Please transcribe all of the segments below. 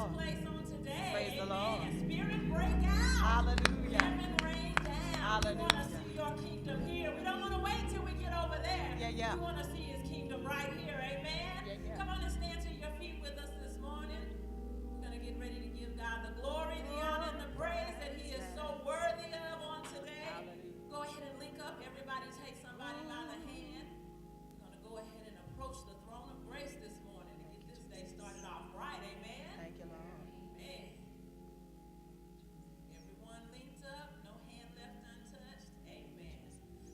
this place on today. Praise the Lord. Spirit break out. Hallelujah. Heaven rain down. Hallelujah. We want to see your kingdom here. We don't want to wait till we get over there. Yeah. We want to see his kingdom right here. Amen. Yeah. Come on and stand to your feet with us this morning. We're going to get ready to give God the glory, the honor, and the praise that he is so worthy of on today. Hallelujah. Go ahead and link up. Everybody take somebody by the hand. We're going to go ahead and approach the throne of grace this morning to get this day started off right. Amen. Thank you, Lord. Amen. Everyone linked up. No hand left untouched. Amen.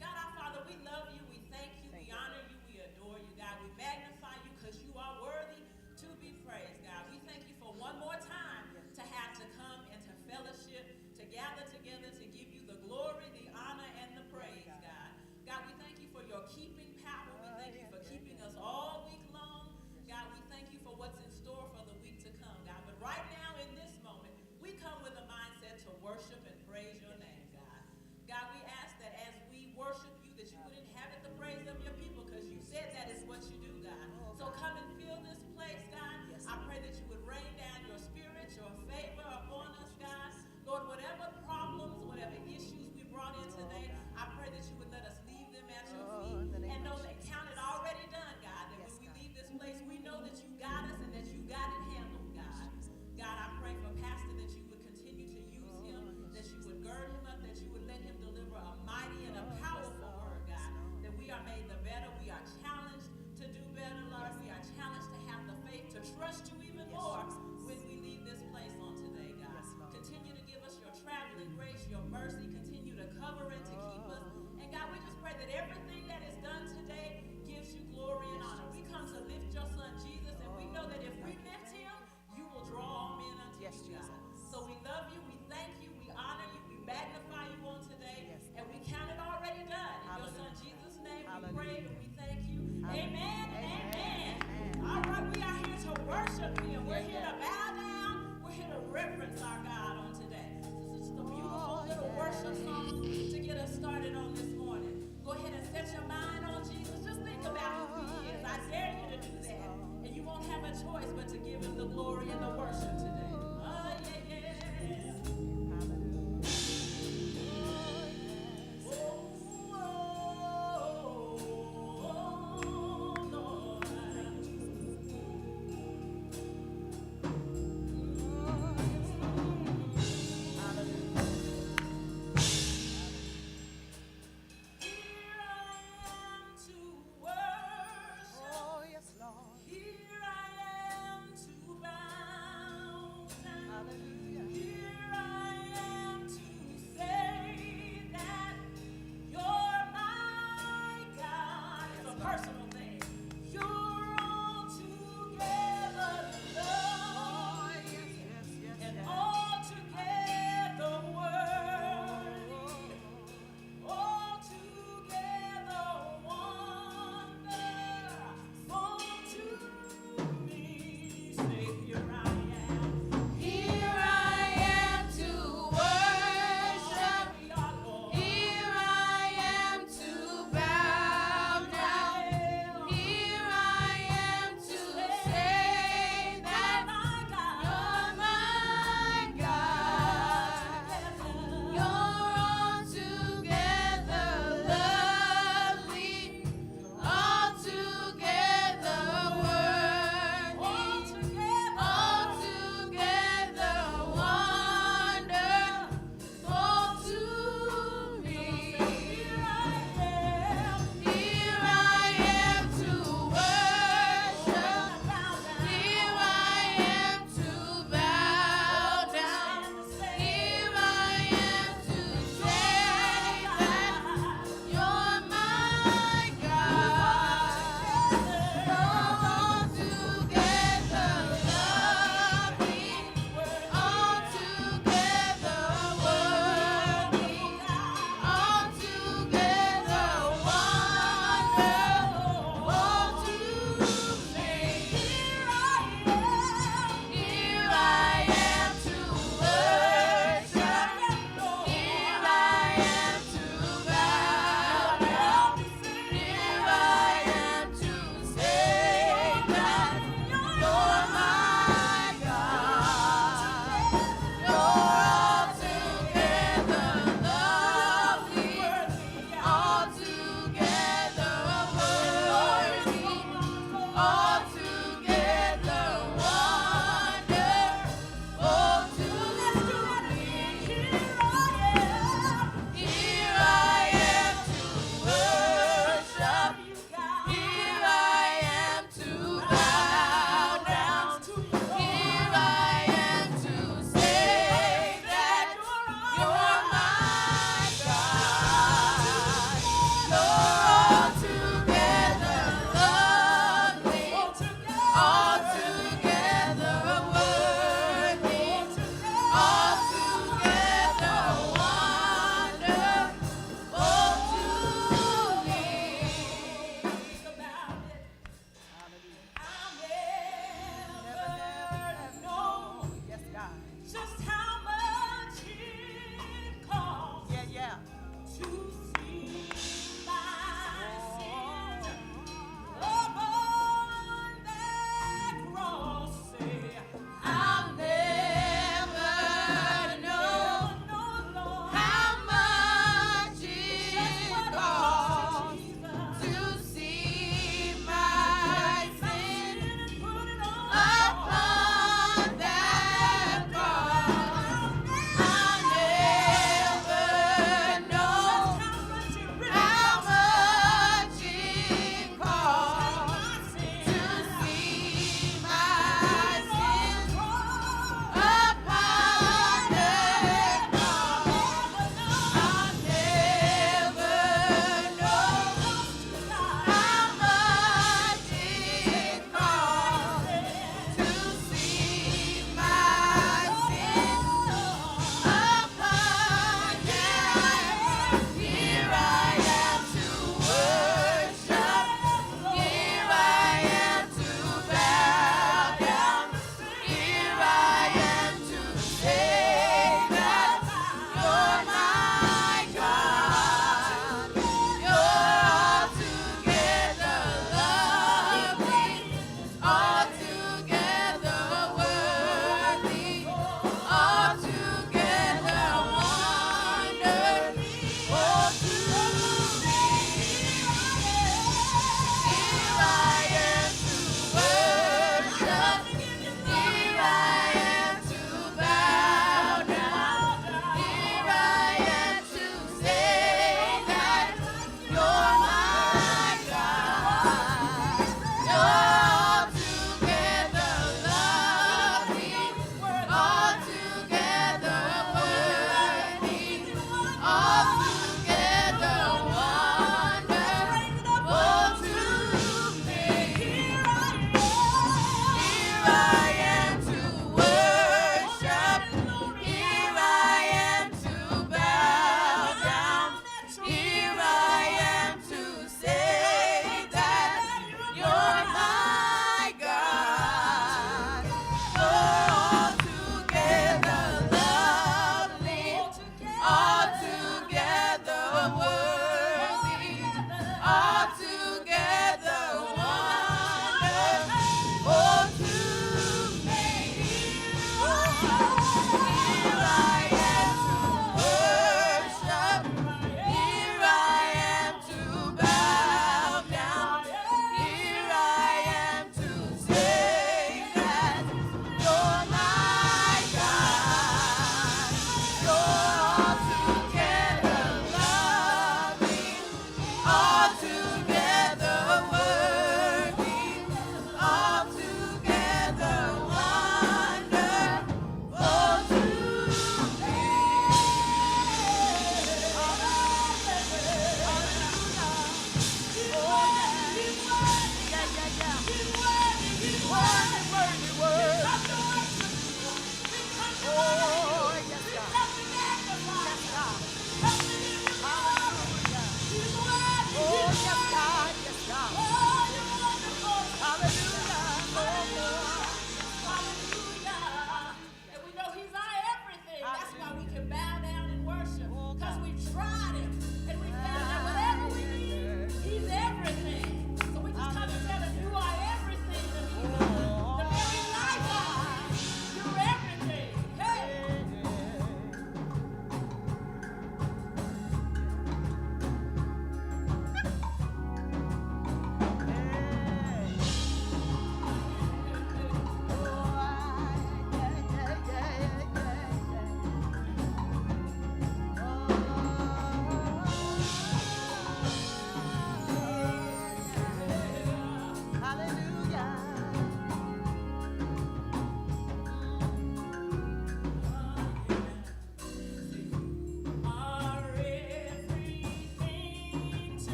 God our Father, we love you. We thank you. We honor you. We adore you, God. We magnify you because you are worthy to be praised, God. We thank you for one more time to have to come and to fellowship, to gather together, to give you the glory, the honor, and the praise, God. God, we thank you for your keeping power. We thank you for keeping us all week long. God, we thank you for what's in store for the week to come, God. But right now, in this moment, we come with a mindset to worship and praise your name, God. God, we ask that as we worship you, that you would inhabit the praise of your people, because you said that is what you do, God. So come and fill this place, God. I pray that you would rain down your spirit, your favor upon us, God. Lord, whatever problems, whatever issues we brought in today, I pray that you would let us leave them at your feet and know that count it already done, God. That when we leave this place, we know that you got us and that you got it handled, God. God, I pray for Pastor that you would continue to use him, that you would gird him up, that you would let him deliver a mighty and a powerful word, God. That we are made the better. We are challenged to do better, Lord. We are challenged to have the faith to trust you even more when we leave this place on today, God. Continue to give us your traveling grace, your mercy. Continue to cover and to keep us. And God, we just pray that everything that is done today gives you glory and honor. We come to lift your son Jesus, and we know that if we lift him, you will draw all men unto you, God. So we love you, we thank you, we honor you, we magnify you on today, and we count it already done. In your son Jesus' name we pray and we thank you. Amen and amen. All right, we are here to worship him. We're here to bow down. We're here to reverence our God on today. This is just a beautiful little worship song to get us started on this morning. Go ahead and set your mind on Jesus. Just think about who he is. I dare you to do that. And you won't have a choice but to give him the glory and the worship today. Oh, yeah.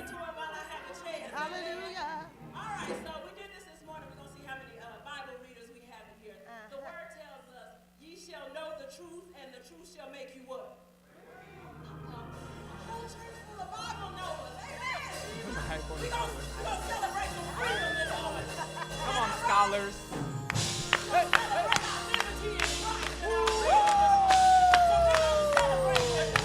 to him while I have a chance. Hallelujah. All right, so we did this morning. We're going to see how many Bible readers we have in here. The word tells us, ye shall know the truth, and the truth shall make you what? A whole church full of Bible knowers. Amen. We're going to celebrate some freedom this morning. Come on, scholars. We're going to celebrate our liberty in Christ and our freedom. So we're going to celebrate it.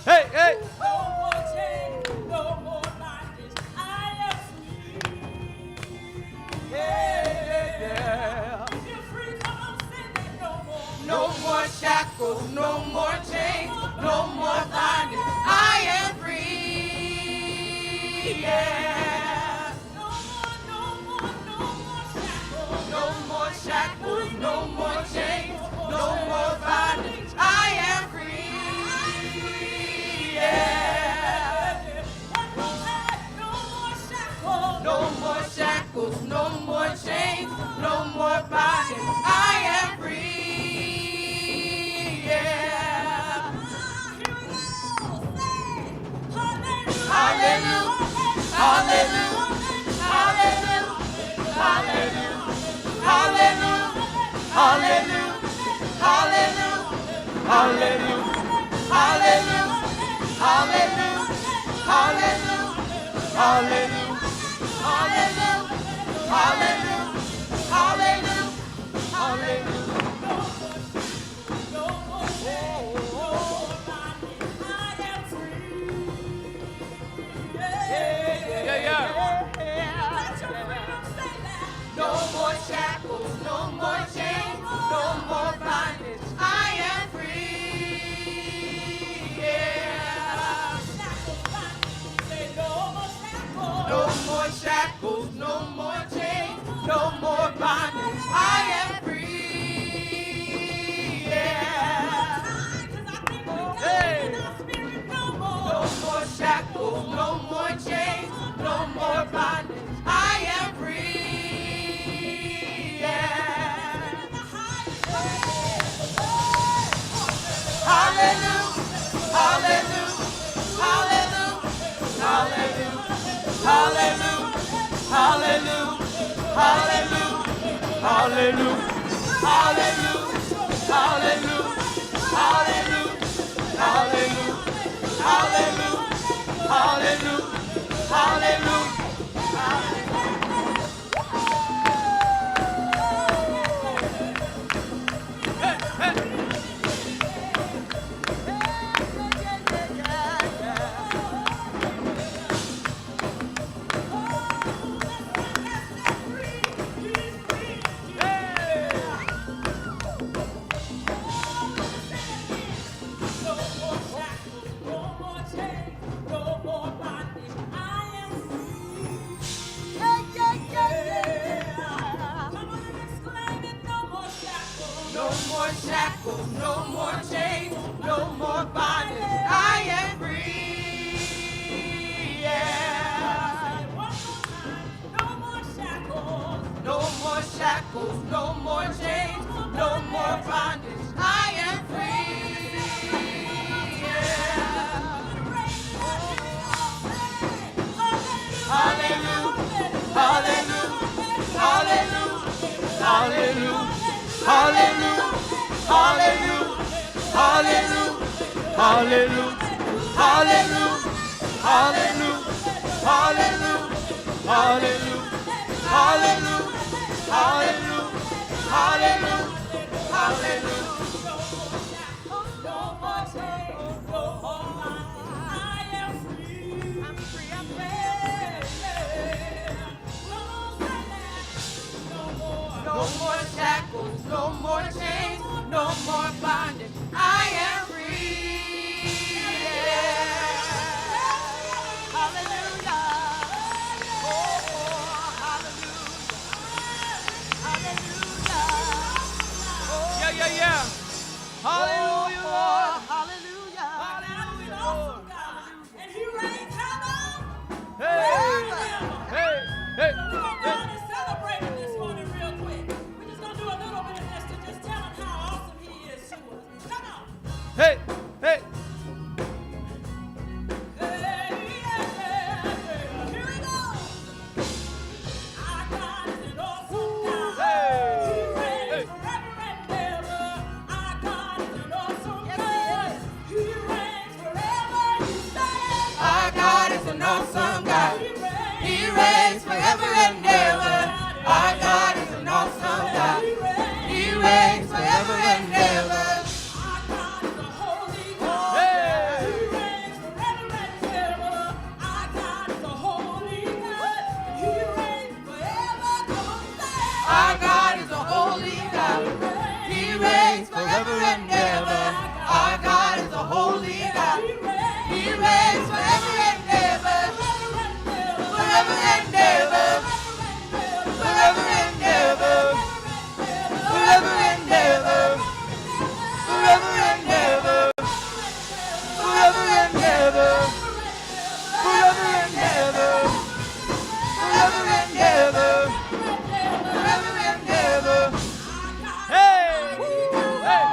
Hey, hey. No more shackles, no more chains, Hallelujah. Hallelujah. Hallelujah. Hallelujah. Hallelujah. Hallelujah. Hallelujah. Hallelujah. Hallelujah. Hallelujah. Hallelujah. No more shackles, no more chains, no more bondage. I am free. Yeah. No more shackles, no more chains, no more bondage. I am free. Yeah. Hallelujah. Hallelujah. Hallelujah. Hallelujah. Hallelujah. Hallelujah. Hallelujah. Hallelujah. Hallelujah. Hallelujah. Hallelujah. Hallelujah. Hallelujah. Hallelujah. Hallelujah. Hallelujah. No more chains, no more bondage. I am free. I'm free. I'm free. Come on, say that. No more shackles, no more chains, no more bondage. I am free. Hallelujah. Oh, hallelujah. Hallelujah. Yeah, yeah, yeah. Hallelujah, Lord. Hallelujah. Hallelujah. Awesome God. And he reigns how long? Hey, hey, hey, So we're going to go hey. on and celebrate him this morning real quick. We're just going to do a little bit of this to just tell him how awesome he is to us. Come on. Hey, hey. Here we go. Our God is an awesome God. Hey. He reigns Hey. forever and ever. Our God is an awesome God. He reigns forever. He stands. Our God is an awesome God. He He reigns forever and ever. Our God is an awesome God. He reigns forever and ever. Our God is a holy God. Hey. He reigns forever and ever. Our God is a holy God. He reigns forever. Come on, say. Our God is a holy God. He reigns forever and ever. Our God is a holy God. He reigns forever and ever. Forever and ever. Forever and ever. Forever and ever. Forever and ever. Forever and ever. Forever and ever. Forever and ever. Forever and ever. Hey. Hey.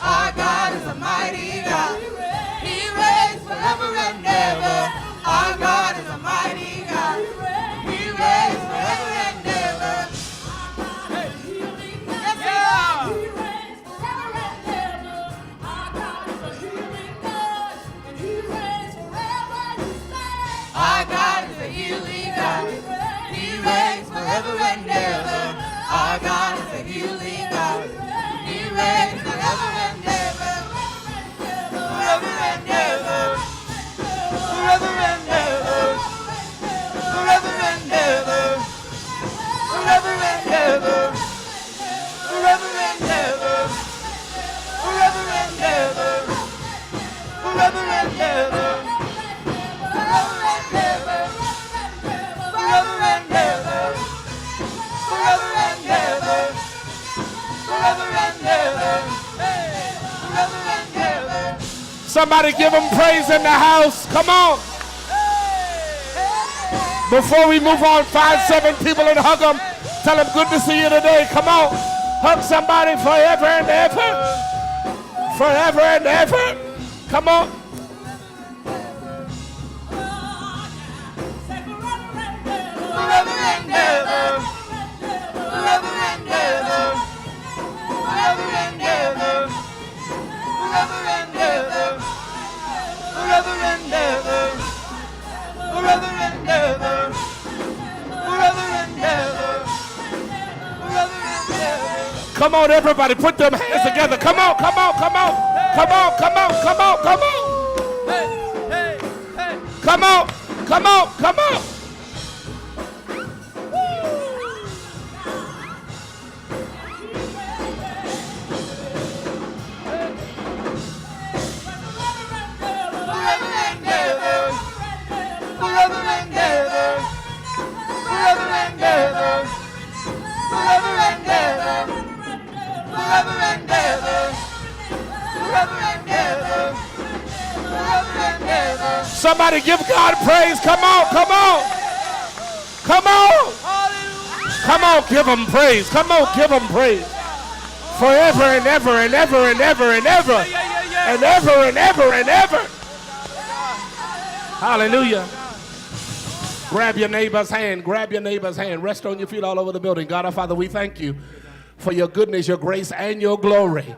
Our God is a mighty God. He reigns forever and ever. Our God is a mighty God. He reigns forever and ever. Our God is a healing God. He reigns forever and ever. Our God is a healing God. He reigns forever and ever. Forever and ever. Forever and ever. Forever and ever. Forever and ever. Forever and ever. Forever and ever. Forever and ever. Forever and ever. Forever and ever. Forever and ever. Forever and ever. Forever and ever. Somebody give him praise in the house. Come on. Before we move on, 5, 7 people and hug them. Tell them good to see you today. Come on. Hug somebody forever and ever. Forever and ever. Come on. Forever and ever. Forever and ever. Forever and ever. Forever and ever. Forever and ever. Forever and ever. Forever and ever. Forever and ever. Come on, everybody, put them hands together. Come on, come on, come on. Come on, come on, come on, come on. Come on, come on, come on. Forever and ever. Forever and ever. Forever and ever. Forever and ever. Forever and ever. Forever and ever. Forever and ever. Somebody give God praise. Come on, come on. Come on. Come on, give him praise. Come on, give him praise. Forever and ever and ever and ever and ever. And ever and ever and ever. Hallelujah. Grab your neighbor's hand. Grab your neighbor's hand. Rest on your feet all over the building. God our Father, we thank you for your goodness, your grace, and your glory.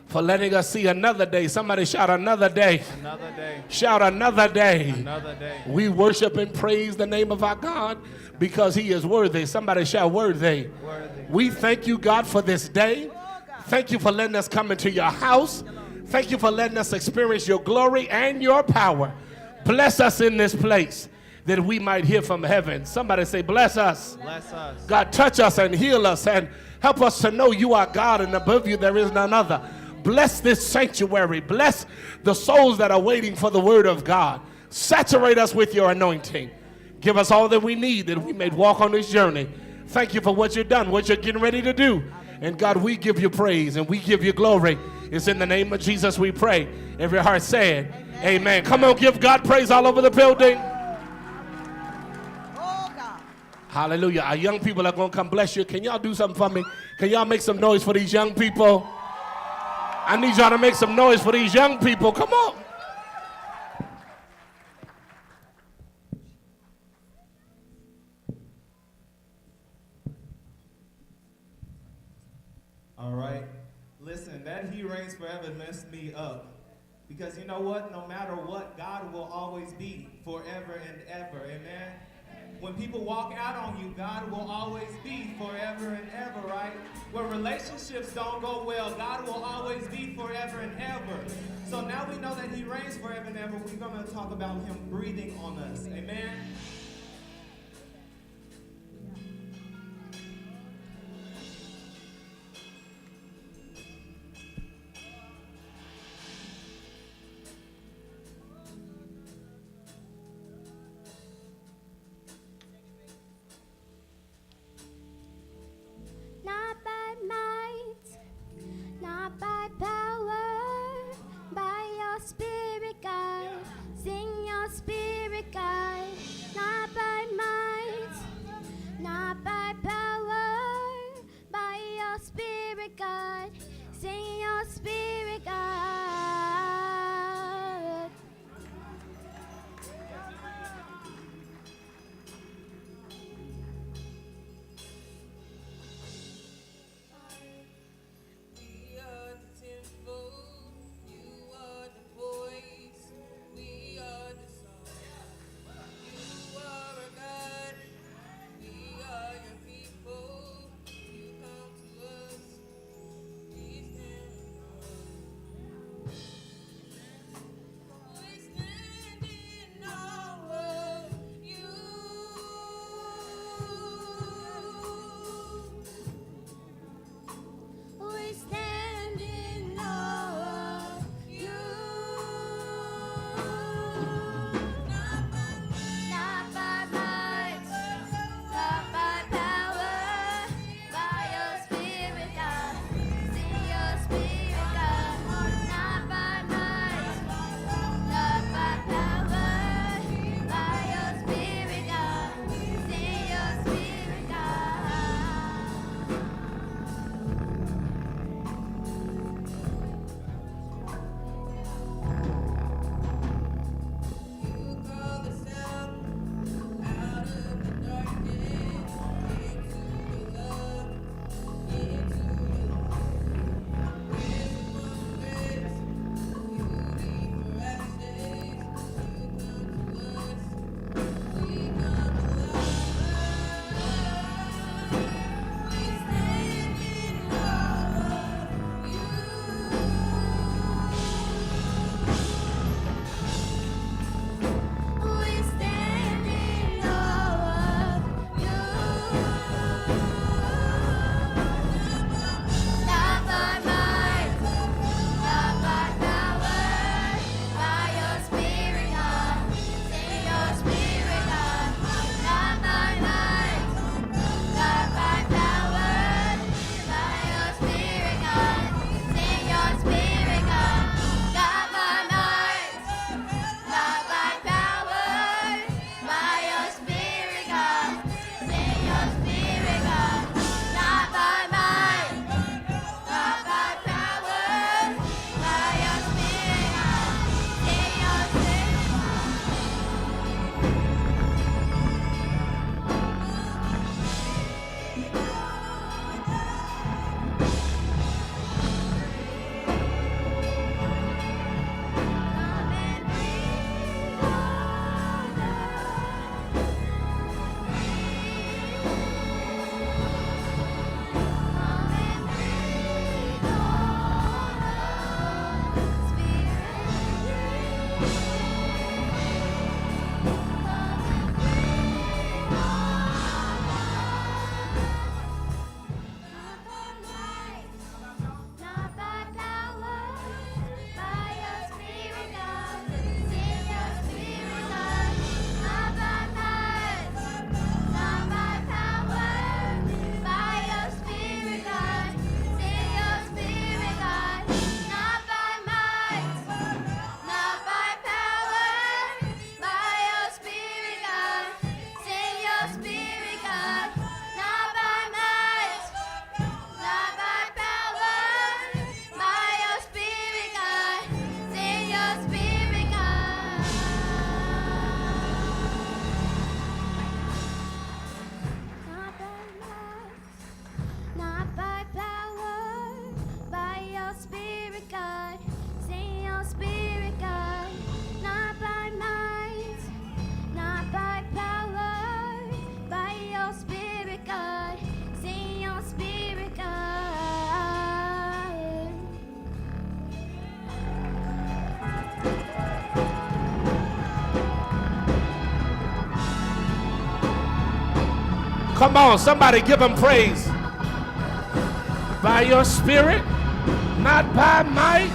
For letting us see another day. Somebody shout another day. Another day. Shout another day. Another day. We worship and praise the name of our God because he is worthy. Somebody shout worthy. Worthy. We thank you, God, for this day. Thank you for letting us come into your house. Thank you for letting us experience your glory and your power. Bless us in this place that we might hear from heaven. Somebody say, bless us. Bless us. God, touch us and heal us and help us to know you are God and above you there is none other. Bless this sanctuary. Bless the souls that are waiting for the word of God. Saturate us with your anointing. Give us all that we need that we may walk on this journey. Thank you for what you've done, what you're getting ready to do. And God, we give you praise and we give you glory. It's in the name of Jesus we pray. Every heart said, amen. Come on, give God praise all over the building. Hallelujah. Our young people are going to come bless you. Can y'all do something for me? Can y'all make some noise for these young people? I need y'all to make some noise for these young people. Come on. All right. Listen, that he reigns forever messed me up. Because you know what? No matter what, God will always be forever and ever. Amen. When people walk out on you, God will always be forever and ever, right? When relationships don't go well, God will always be forever and ever. So now we know that he reigns forever and ever. We're going to talk about him breathing on us. Amen? Not by might, not by power, by your spirit, God. Sing your spirit, God. Not Come on, somebody give him praise. By your spirit, not by might.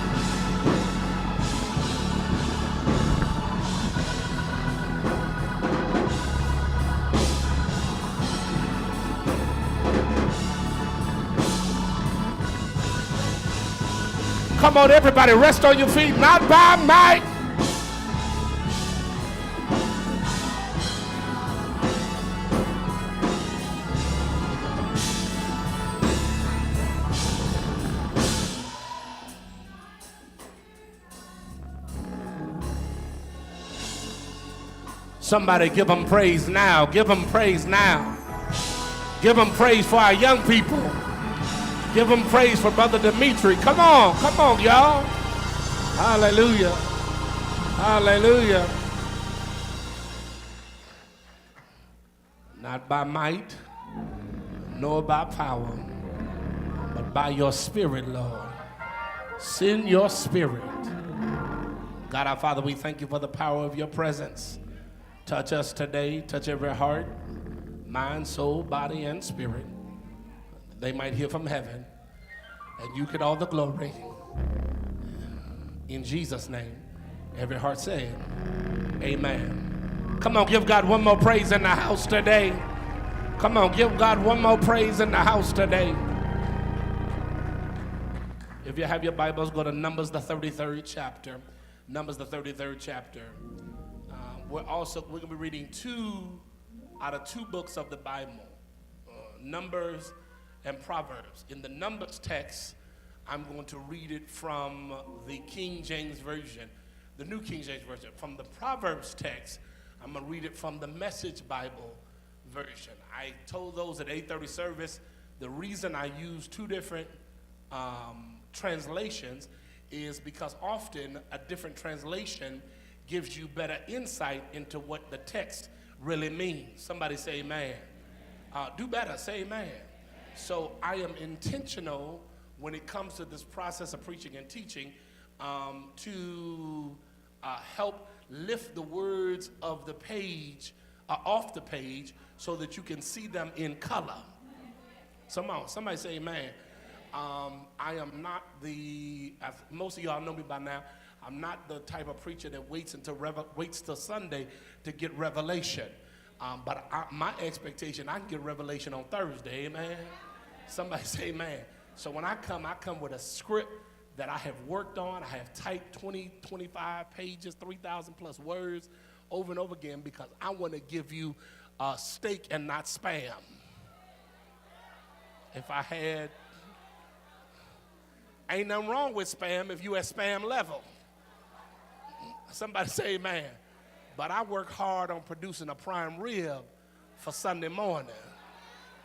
Come on, everybody, rest on your feet, not by might. Somebody give them praise now. Give them praise now. Give them praise for our young people. Give them praise for Brother Dimitri. Come on, y'all. Hallelujah. Hallelujah. Not by might, nor by power, but by your spirit, Lord. Send your spirit. God our Father, we thank you for the power of your presence. Touch us today, touch every heart, mind, soul, body, and spirit. They might hear from heaven, and you get all the glory. In Jesus' name, every heart said, amen. Come on, give God one more praise in the house today. Come on, give God one more praise in the house today. If you have your Bibles, go to Numbers, the 33rd chapter. Numbers, the 33rd chapter. We're going to be reading 2 out of 2 books of the Bible, Numbers and Proverbs. In the Numbers text, I'm going to read it from the King James Version, the New King James Version. From the Proverbs text, I'm going to read it from the Message Bible version. I told those at 8:30 service, the reason I use 2 different translations is because often a different translation gives you better insight into what the text really means. Somebody say amen. Do better, say amen. So I am intentional when it comes to this process of preaching and teaching to help lift the words of the page off the page so that you can see them in color. Somebody say amen. I am not most of y'all know me by now, I'm not the type of preacher that waits till Sunday to get revelation. But my expectation, I can get revelation on Thursday, amen? Somebody say amen. So when I come with a script that I have worked on. I have typed 20, 25 pages, 3,000 plus words over and over again because I want to give you steak and not spam. If I had, ain't nothing wrong with spam if you at spam level. Somebody say amen. But I work hard on producing a prime rib for Sunday morning.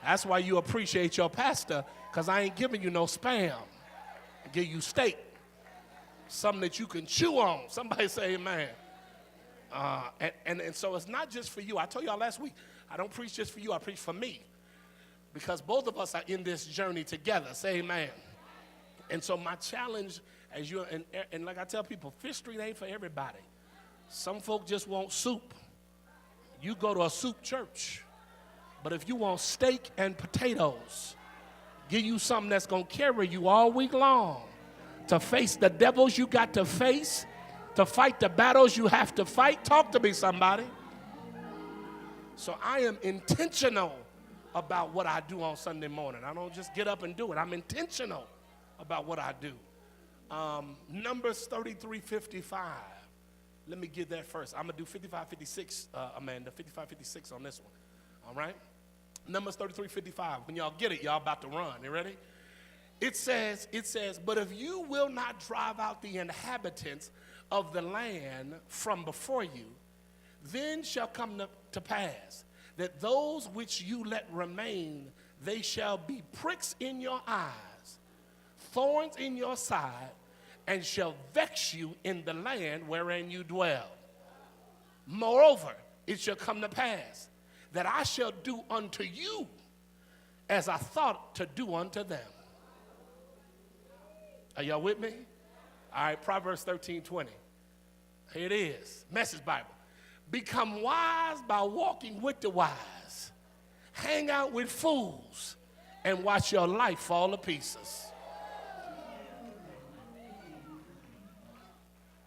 That's why you appreciate your pastor, because I ain't giving you no spam. I give you steak, something that you can chew on. Somebody say amen. And so it's not just for you. I told y'all last week, I don't preach just for you, I preach for me. Because both of us are in this journey together. Say amen. And so my challenge, as you and like I tell people, Fifth Street ain't for everybody. Some folk just want soup. You go to a soup church. But if you want steak and potatoes, give you something that's going to carry you all week long to face the devils you got to face, to fight the battles you have to fight. Talk to me, somebody. So I am intentional about what I do on Sunday morning. I don't just get up and do it. I'm intentional about what I do. Numbers 33:55. Let me get that first. I'm going to do 55:56, Amanda, 55:56 on this one. All right? Numbers 33:55. When y'all get it, y'all about to run. You ready? It says, but if you will not drive out the inhabitants of the land from before you, then shall come to pass that those which you let remain, they shall be pricks in your eyes, thorns in your side, and shall vex you in the land wherein you dwell. Moreover, it shall come to pass that I shall do unto you as I thought to do unto them. Are y'all with me? All right, Proverbs 13:20. Here it is, Message Bible. Become wise by walking with the wise, Hang out with fools and watch your life fall to pieces.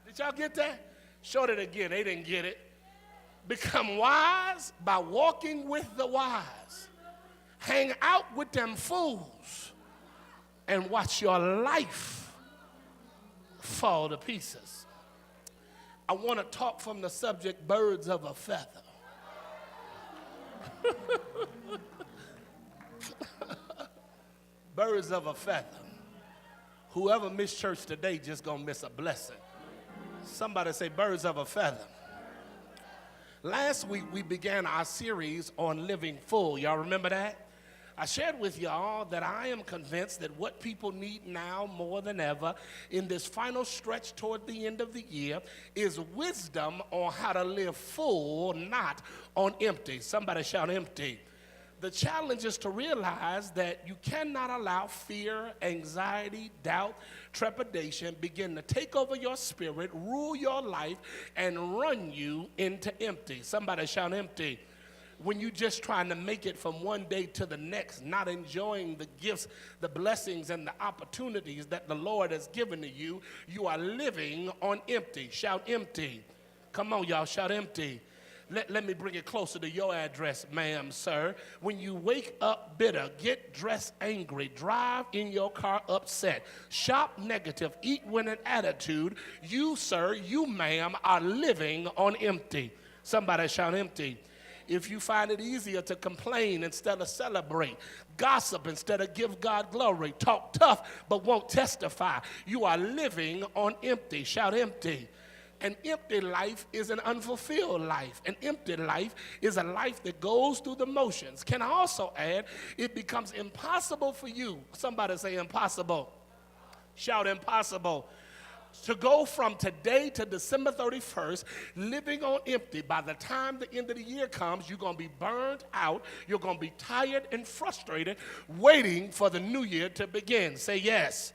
Did y'all get that? Short it again. They didn't get it. Become wise by walking with the wise. Hang out with them fools and watch your life fall to pieces. I want to talk from the subject, birds of a feather. Birds of a feather. Whoever missed church today just gonna miss a blessing. Somebody say birds of a feather. Last week we began our series on living full. Y'all remember that? I shared with y'all that I am convinced that what people need now more than ever in this final stretch toward the end of the year is wisdom on how to live full, not on empty. Somebody shout empty. The challenge is to realize that you cannot allow fear, anxiety, doubt, trepidation begin to take over your spirit, rule your life, and run you into empty. Somebody shout empty. When you're just trying to make it from one day to the next, not enjoying the gifts, the blessings, and the opportunities that the Lord has given to you, you are living on empty. Shout empty. Come on, y'all, shout empty. Let me bring it closer to your address, ma'am, sir. When you wake up bitter, get dressed angry, drive in your car upset, shop negative, eat with an attitude, you, sir, you, ma'am, are living on empty. Somebody shout empty. If you find it easier to complain instead of celebrate, gossip instead of give God glory, talk tough but won't testify, you are living on empty. Shout empty. An empty life is an unfulfilled life. An empty life is a life that goes through the motions. Can I also add, it becomes impossible for you. Somebody say impossible. Shout impossible. To go from today to December 31st, living on empty. By the time the end of the year comes, you're going to be burned out. You're going to be tired and frustrated, waiting for the new year to begin. Say yes.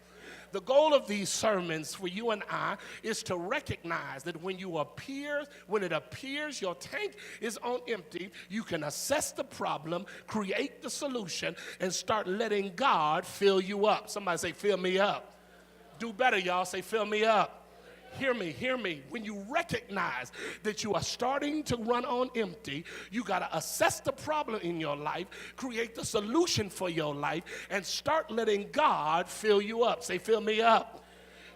The goal of these sermons for you and I is to recognize that when it appears your tank is on empty, you can assess the problem, create the solution, and start letting God fill you up. Somebody say, fill me up. Do better, y'all. Say, fill me up. Hear me, hear me. When you recognize that you are starting to run on empty, you got to assess the problem in your life, create the solution for your life, and start letting God fill you up. Say, fill me up.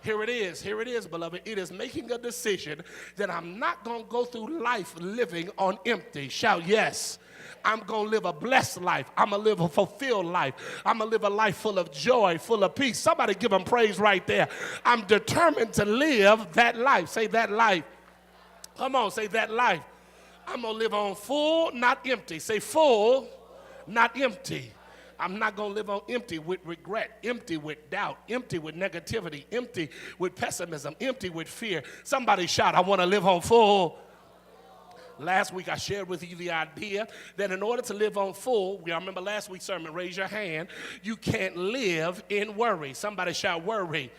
Here it is, beloved. It is making a decision that I'm not going to go through life living on empty. Shout yes. I'm going to live a blessed life. I'm going to live a fulfilled life. I'm going to live a life full of joy, full of peace. Somebody give them praise right there. I'm determined to live that life. Say that life. Come on, say that life. I'm going to live on full, not empty. Say full, not empty. I'm not going to live on empty with regret, empty with doubt, empty with negativity, empty with pessimism, empty with fear. Somebody shout, I want to live on full. Last week I shared with you the idea that in order to live on full, I remember last week's sermon, raise your hand, you can't live in worry. Somebody shout worry.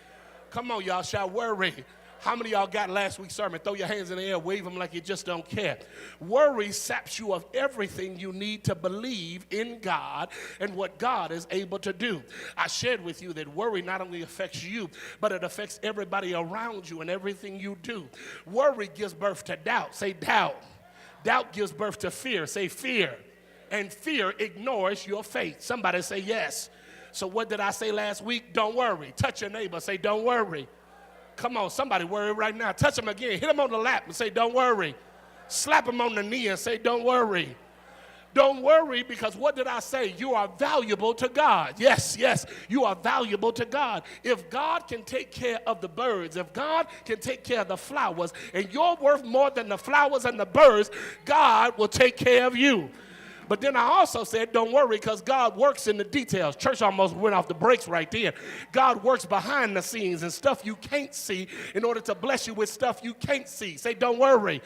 Come on, y'all, shout worry. How many of y'all got last week's sermon? Throw your hands in the air, wave them like you just don't care. Worry saps you of everything you need to believe in God and what God is able to do. I shared with you that worry not only affects you, but it affects everybody around you and everything you do. Worry gives birth to doubt. Say doubt. Doubt gives birth to fear. Say fear. And fear ignores your faith. Somebody say yes. So what did I say last week? Don't worry. Touch your neighbor. Say don't worry. Come on, somebody worry right now. Touch him again. Hit him on the lap and say don't worry. Slap him on the knee and say don't worry. Don't worry, because what did I say? You are valuable to God. Yes, you are valuable to God. If God can take care of the birds, if God can take care of the flowers, and you're worth more than the flowers and the birds, God will take care of you. But then I also said, don't worry, because God works in the details. Church almost went off the brakes right there. God works behind the scenes and stuff you can't see in order to bless you with stuff you can't see. Say, don't worry.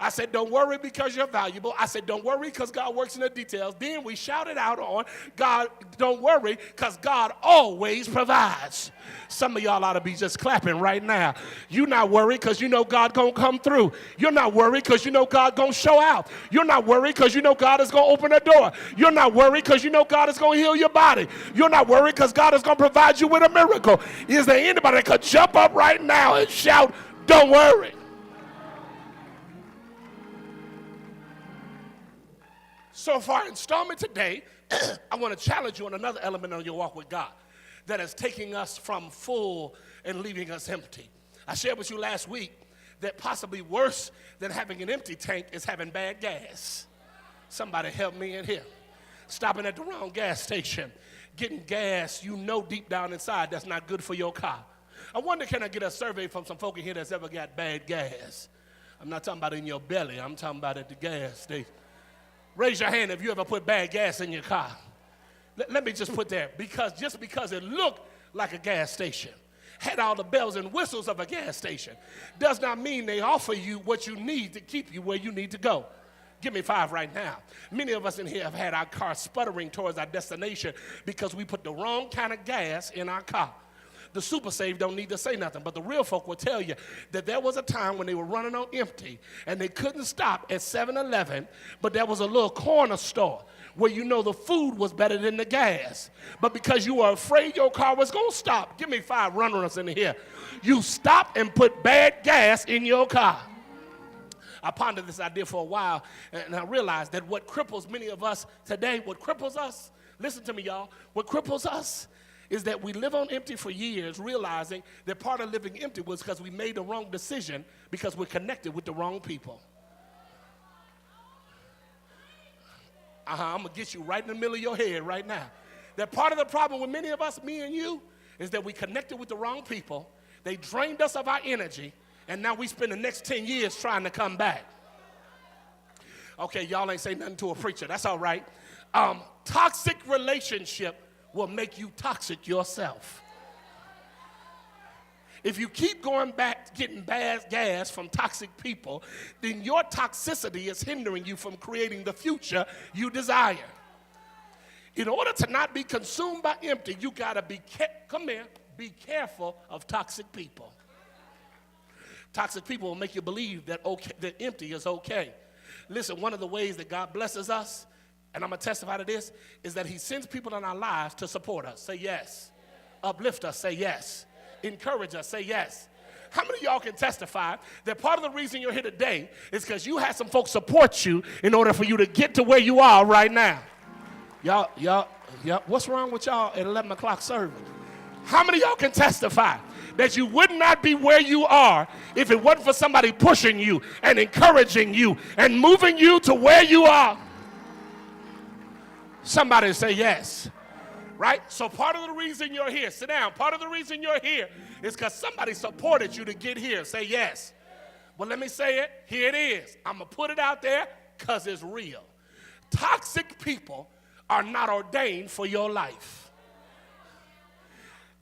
I said, don't worry because you're valuable. I said, don't worry because God works in the details. Then we shouted out on, God, don't worry because God always provides. Some of y'all ought to be just clapping right now. You're not worried because you know God going to come through. You're not worried because you know God going to show out. You're not worried because you know God is going to open a door. You're not worried because you know God is going to heal your body. You're not worried because God is going to provide you with a miracle. Is there anybody that could jump up right now and shout, don't worry? So for our installment today, I want to challenge you on another element on your walk with God that is taking us from full and leaving us empty. I shared with you last week that possibly worse than having an empty tank is having bad gas. Somebody help me in here. Stopping at the wrong gas station, getting gas you know deep down inside that's not good for your car. I wonder, can I get a survey from some folk in here that's ever got bad gas? I'm not talking about in your belly. I'm talking about at the gas station. Raise your hand if you ever put bad gas in your car. Let me just put that, because it looked like a gas station, had all the bells and whistles of a gas station, does not mean they offer you what you need to keep you where you need to go. Give me 5 right now. Many of us in here have had our car sputtering towards our destination because we put the wrong kind of gas in our car. The super safe don't need to say nothing, but the real folk will tell you that there was a time when they were running on empty and they couldn't stop at 7-Eleven, but there was a little corner store where you know the food was better than the gas. But because you were afraid your car was going to stop, give me 5 runners in here, you stopped and put bad gas in your car. I pondered this idea for a while, and I realized that what cripples many of us today, what cripples us, listen to me, y'all, what cripples us is that we live on empty for years, realizing that part of living empty was because we made the wrong decision because we're connected with the wrong people. I'm going to get you right in the middle of your head right now. That part of the problem with many of us, me and you, is that we connected with the wrong people. They drained us of our energy, and now we spend the next 10 years trying to come back. Okay, y'all ain't say nothing to a preacher. That's all right. Toxic relationship will make you toxic yourself. If you keep going back getting bad gas from toxic people, then your toxicity is hindering you from creating the future you desire. In order to not be consumed by empty, you got to be careful of toxic people. Toxic people will make you believe that empty is okay. Listen, one of the ways that God blesses us, and I'm going to testify to this, is that he sends people in our lives to support us. Say yes. Uplift us. Say yes. Encourage us. Say yes. How many of y'all can testify that part of the reason you're here today is because you had some folks support you in order for you to get to where you are right now? Y'all, what's wrong with y'all at 11 o'clock service? How many of y'all can testify that you would not be where you are if it wasn't for somebody pushing you and encouraging you and moving you to where you are? Somebody say yes, right? So part of the reason you're here, sit down, part of the reason you're here is because somebody supported you to get here. Say yes. Well, let me say it. Here it is. I'm going to put it out there because it's real. Toxic people are not ordained for your life.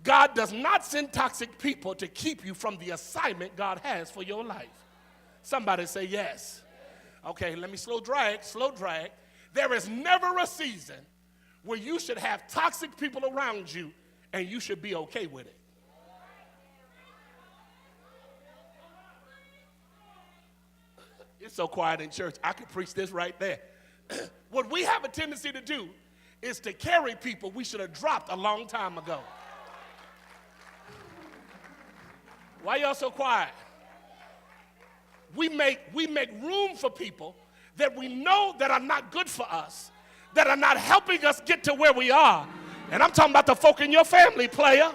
God does not send toxic people to keep you from the assignment God has for your life. Somebody say yes. Okay, let me slow drag. There is never a season where you should have toxic people around you and you should be okay with it. It's so quiet in church. I could preach this right there. What we have a tendency to do is to carry people we should have dropped a long time ago. Why y'all so quiet? We make room for people that we know that are not good for us, that are not helping us get to where we are. And I'm talking about the folk in your family, player.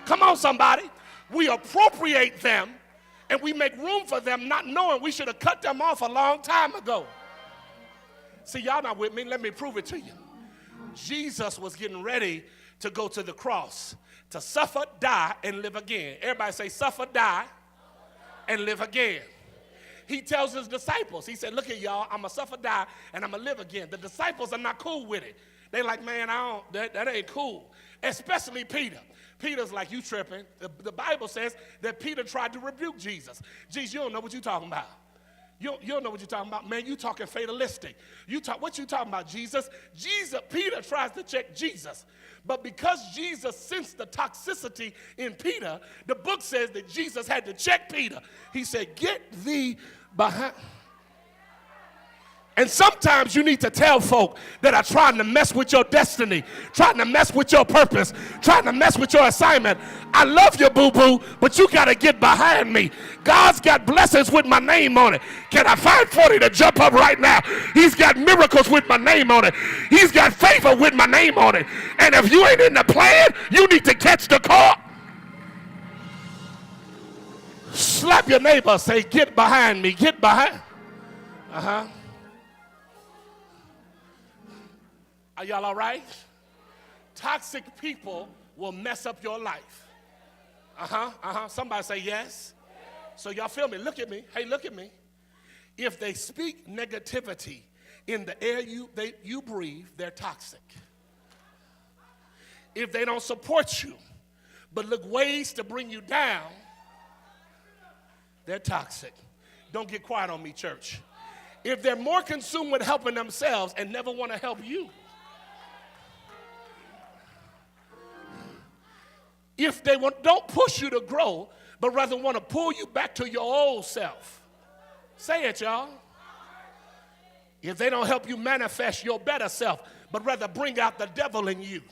Come on, somebody. We appropriate them and we make room for them not knowing we should have cut them off a long time ago. See, y'all not with me. Let me prove it to you. Jesus was getting ready to go to the cross to suffer, die, and live again. Everybody say suffer, die, and live again. He tells his disciples, he said, look at y'all, I'm going to suffer, die, and I'm going to live again. The disciples are not cool with it. They're like, man, that ain't cool. Especially Peter. Peter's like, you tripping. The Bible says that Peter tried to rebuke Jesus. Jesus, you don't know what you're talking about. You don't know what you're talking about. Man, you talking fatalistic. What you talking about, Jesus? Peter tries to check Jesus. But because Jesus sensed the toxicity in Peter, the book says that Jesus had to check Peter. He said, get thee behind. And sometimes you need to tell folk that are trying to mess with your destiny, trying to mess with your purpose, trying to mess with your assignment. I love you, boo-boo, but you got to get behind me. God's got blessings with my name on it. Can I find 40 to jump up right now? He's got miracles with my name on it. He's got favor with my name on it. And if you ain't in the plan, you need to catch the call. Slap your neighbor, say, get behind me, get behind. Are y'all all right? Toxic people will mess up your life. Somebody say yes. So y'all feel me? Look at me. Hey, look at me. If they speak negativity in the air you breathe, they're toxic. If they don't support you, but look ways to bring you down, they're toxic. Don't get quiet on me, church. If they're more consumed with helping themselves and never want to help you, if they don't push you to grow, but rather want to pull you back to your old self. Say it, y'all. If they don't help you manifest your better self, but rather bring out the devil in you.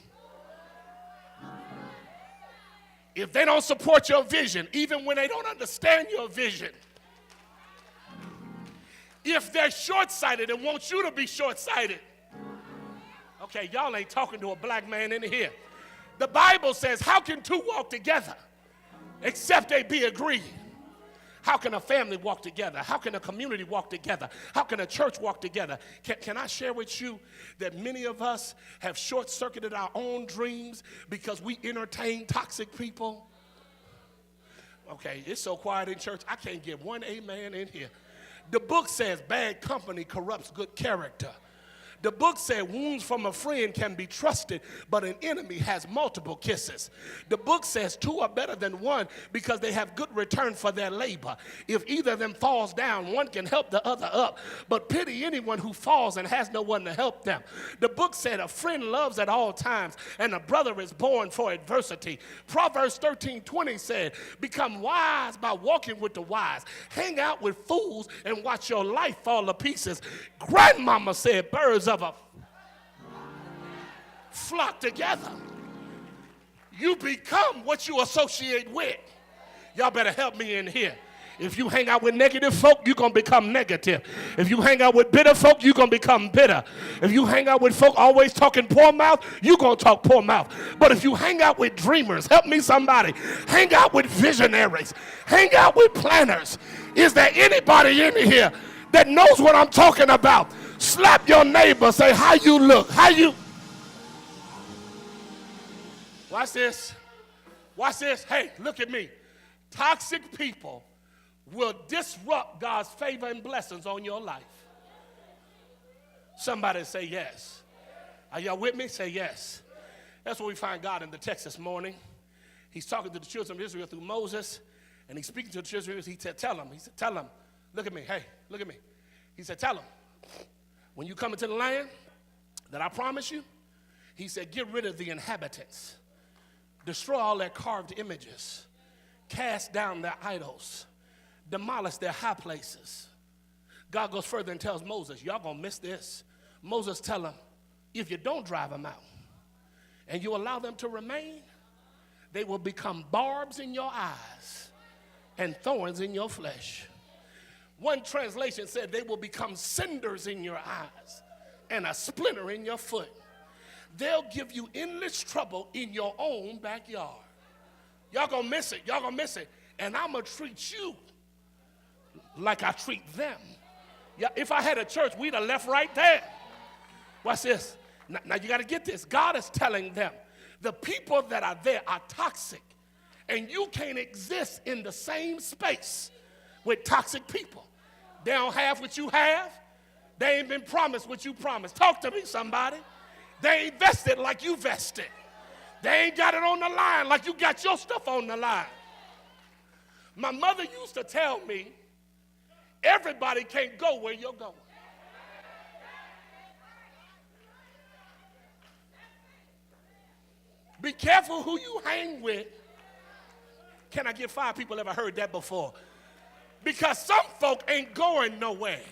If they don't support your vision, even when they don't understand your vision. If they're short-sighted and want you to be short-sighted. Okay, y'all ain't talking to a black man in here. The Bible says, how can two walk together except they be agreed? How can a family walk together? How can a community walk together? How can a church walk together? Can I share with you that many of us have short-circuited our own dreams because we entertain toxic people? Okay, it's so quiet in church, I can't get one amen in here. The book says bad company corrupts good character. The book said wounds from a friend can be trusted, but an enemy has multiple kisses. The book says two are better than one because they have good return for their labor. If either of them falls down, one can help the other up. But pity anyone who falls and has no one to help them. The book said a friend loves at all times, and a brother is born for adversity. Proverbs 13:20 said, become wise by walking with the wise. Hang out with fools and watch your life fall to pieces. Grandmama said birds of a flock together. You become what you associate with. Y'all better help me in here. If you hang out with negative folk, you're going to become negative. If you hang out with bitter folk, you're going to become bitter. If you hang out with folk always talking poor mouth, you're going to talk poor mouth. But if you hang out with dreamers, help me somebody, hang out with visionaries, hang out with planners. Is there anybody in here that knows what I'm talking about? Slap your neighbor, say, how you look, how you. Watch this. Watch this. Hey, look at me. Toxic people will disrupt God's favor and blessings on your life. Somebody say yes. Are y'all with me? Say yes. That's where we find God in the text this morning. He's talking to the children of Israel through Moses, and he's speaking to the children of Israel. He said, tell them, look at me. Hey, look at me. He said, tell them, when you come into the land that I promise you, he said, get rid of the inhabitants. Destroy all their carved images. Cast down their idols. Demolish their high places. God goes further and tells Moses, y'all gonna miss this. Moses tell him, if you don't drive them out and you allow them to remain, they will become barbs in your eyes and thorns in your flesh. One translation said they will become cinders in your eyes and a splinter in your foot. They'll give you endless trouble in your own backyard. Y'all gonna miss it. Y'all gonna miss it. And I'm gonna treat you like I treat them. Yeah, if I had a church, we'd have left right there. Watch this. Now you got to get this. God is telling them the people that are there are toxic, and you can't exist in the same space with toxic people. They don't have what you have. They ain't been promised what you promised. Talk to me, somebody. They ain't vested like you vested. They ain't got it on the line like you got your stuff on the line. My mother used to tell me, Everybody can't go where you're going. Be careful who you hang with. Can I get 5 people ever heard that before? Because some folk ain't going nowhere.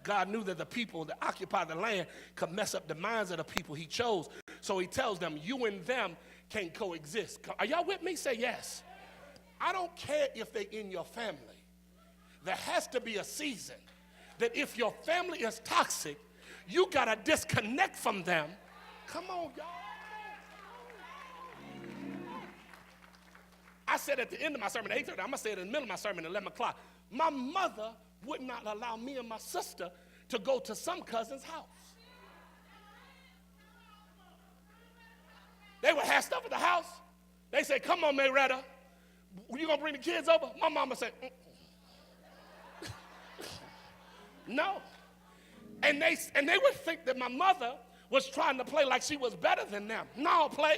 God knew that the people that occupy the land could mess up the minds of the people he chose. So he tells them, you and them can coexist. Are y'all with me? Say yes. I don't care if they're in your family. There has to be a season that if your family is toxic, you got to disconnect from them. Come on, y'all. I said at the end of my sermon at 8:30, I'm going to say it in the middle of my sermon at 11 o'clock. My mother would not allow me and my sister to go to some cousin's house. They would have stuff at the house. They say, come on, Mayretta. You going to bring the kids over? My mama said, no. And they would think that my mother was trying to play like she was better than them. No, player.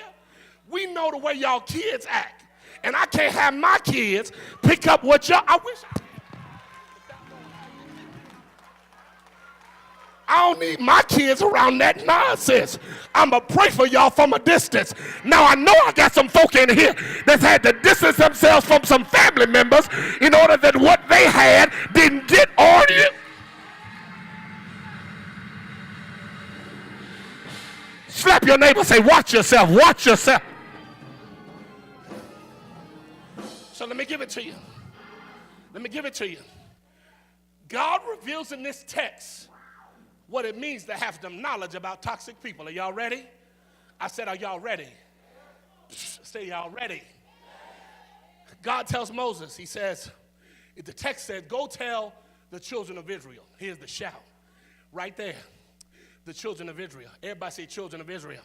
We know the way y'all kids act. And I can't have my kids pick up what y'all, I don't need my kids around that nonsense. I'm going to pray for y'all from a distance. Now, I know I got some folk in here that's had to distance themselves from some family members in order that what they had didn't get on you. Slap your neighbor, say, watch yourself, watch yourself. So let me give it to you. Let me give it to you. God reveals in this text what it means to have some knowledge about toxic people. Are y'all ready? I said, are y'all ready? Say, y'all ready? God tells Moses, he says, the text says, go tell the children of Israel. Here's the shout. Right there. The children of Israel. Everybody say children of Israel.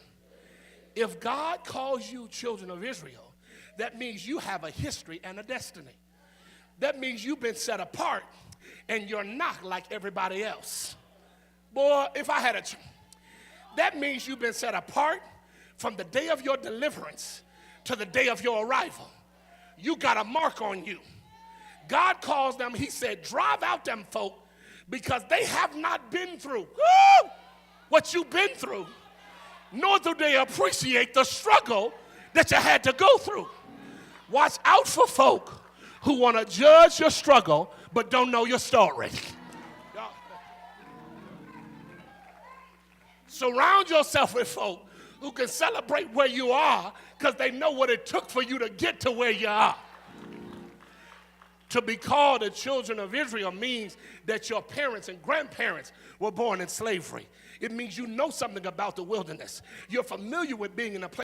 If God calls you children of Israel, that means you have a history and a destiny. That means you've been set apart and you're not like everybody else. Boy, if I had that means you've been set apart from the day of your deliverance to the day of your arrival. You got a mark on you. God calls them, he said, drive out them folk because they have not been through what you've been through, nor do they appreciate the struggle that you had to go through. Watch out for folk who want to judge your struggle but don't know your story. Surround yourself with folk who can celebrate where you are because they know what it took for you to get to where you are. To be called the children of Israel means that your parents and grandparents were born in slavery. It means you know something about the wilderness. You're familiar with being in a place